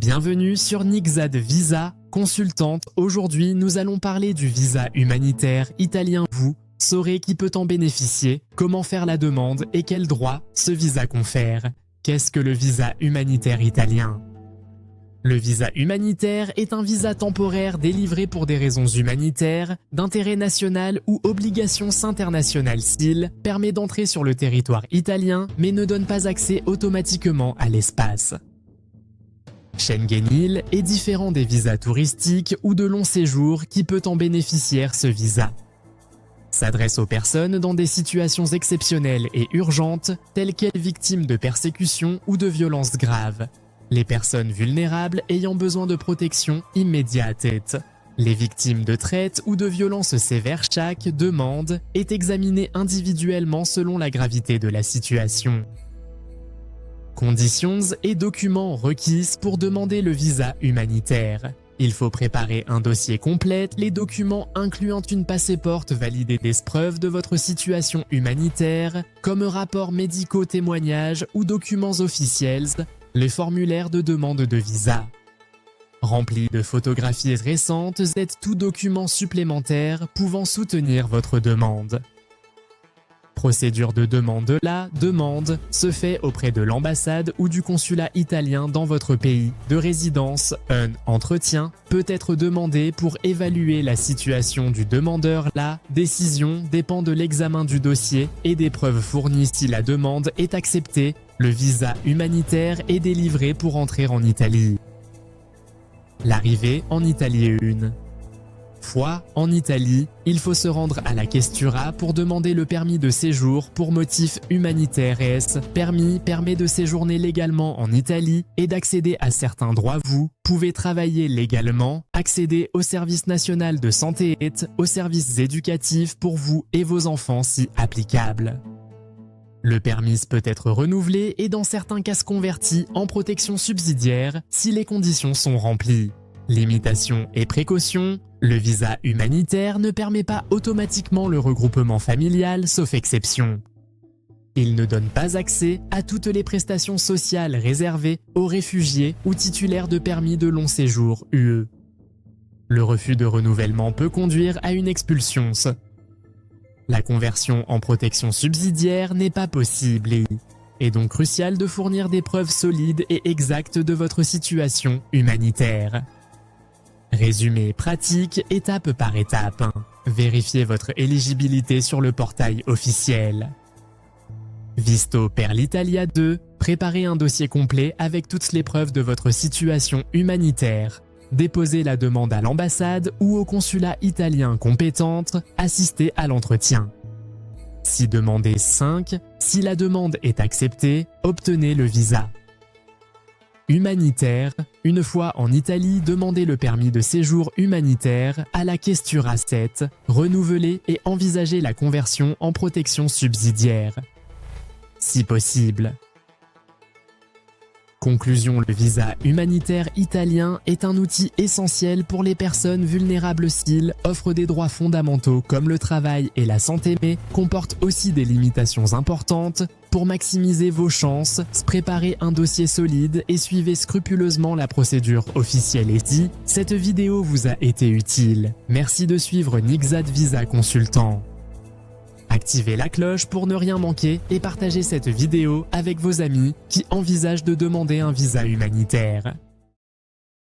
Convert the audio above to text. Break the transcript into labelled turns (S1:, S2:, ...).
S1: Bienvenue sur Nixad Visa, consultante. Aujourd'hui, nous allons parler du visa humanitaire italien. Vous saurez qui peut en bénéficier, comment faire la demande et quels droits ce visa confère. Qu'est-ce que le visa humanitaire italien ? Le visa humanitaire est un visa temporaire délivré pour des raisons humanitaires, d'intérêt national ou obligations internationales. S'il permet d'entrer sur le territoire italien mais ne donne pas accès automatiquement à l'espace Schengen est différent des visas touristiques ou de long séjour qui peut en bénéficier. Ce visa s'adresse aux personnes dans des situations exceptionnelles et urgentes, telles qu'elles victimes de persécutions ou de violences graves. Les personnes vulnérables ayant besoin de protection immédiate. Les victimes de traite ou de violences sévères. Chaque demande est examinée individuellement selon la gravité de la situation. Conditions et documents requis pour demander le visa humanitaire. Il faut préparer un dossier complet, les documents incluant une passeport validée, des preuves de votre situation humanitaire, comme rapports médicaux, témoignages ou documents officiels, les formulaires de demande de visa. Remplis de photographies récentes et tout document supplémentaire pouvant soutenir votre demande. Procédure de demande. La demande se fait auprès de l'ambassade ou du consulat italien dans votre pays de résidence. Un entretien peut être demandé pour évaluer la situation du demandeur. La décision dépend de l'examen du dossier et des preuves fournies. Si la demande est acceptée, le visa humanitaire est délivré pour entrer en Italie. L'arrivée en Italie est une fois en Italie, il faut se rendre à la questura pour demander le permis de séjour pour motif humanitaire. Ce permis permet de séjourner légalement en Italie et d'accéder à certains droits. Vous pouvez travailler légalement, accéder au service national de santé et aux services éducatifs pour vous et vos enfants si applicable. Le permis peut être renouvelé et dans certains cas converti en protection subsidiaire si les conditions sont remplies. Limitations et précautions. Le visa humanitaire ne permet pas automatiquement le regroupement familial, sauf exception. Il ne donne pas accès à toutes les prestations sociales réservées aux réfugiés ou titulaires de permis de long séjour UE. Le refus de renouvellement peut conduire à une expulsion. La conversion en protection subsidiaire n'est pas possible et est donc crucial de fournir des preuves solides et exactes de votre situation humanitaire. Résumé pratique, étape par étape. Vérifiez votre éligibilité sur le portail officiel. Visto per l'Italia 2. Préparez un dossier complet avec toutes les preuves de votre situation humanitaire. Déposez la demande à l'ambassade ou au consulat italien compétente. Assistez à l'entretien. Si demandé 5. Si la demande est acceptée, obtenez le visa humanitaire. Une fois en Italie, demandez le permis de séjour humanitaire à la questura 7, renouvelez et envisagez la conversion en protection subsidiaire, si possible. Conclusion. Le visa humanitaire italien est un outil essentiel pour les personnes vulnérables. S'il offre des droits fondamentaux comme le travail et la santé, mais comporte aussi des limitations importantes. Pour maximiser vos chances, préparez un dossier solide et suivez scrupuleusement la procédure officielle. Et si cette vidéo vous a été utile, merci de suivre Nixad Visa Consultant. Activez la cloche pour ne rien manquer et partagez cette vidéo avec vos amis qui envisagent de demander un visa humanitaire.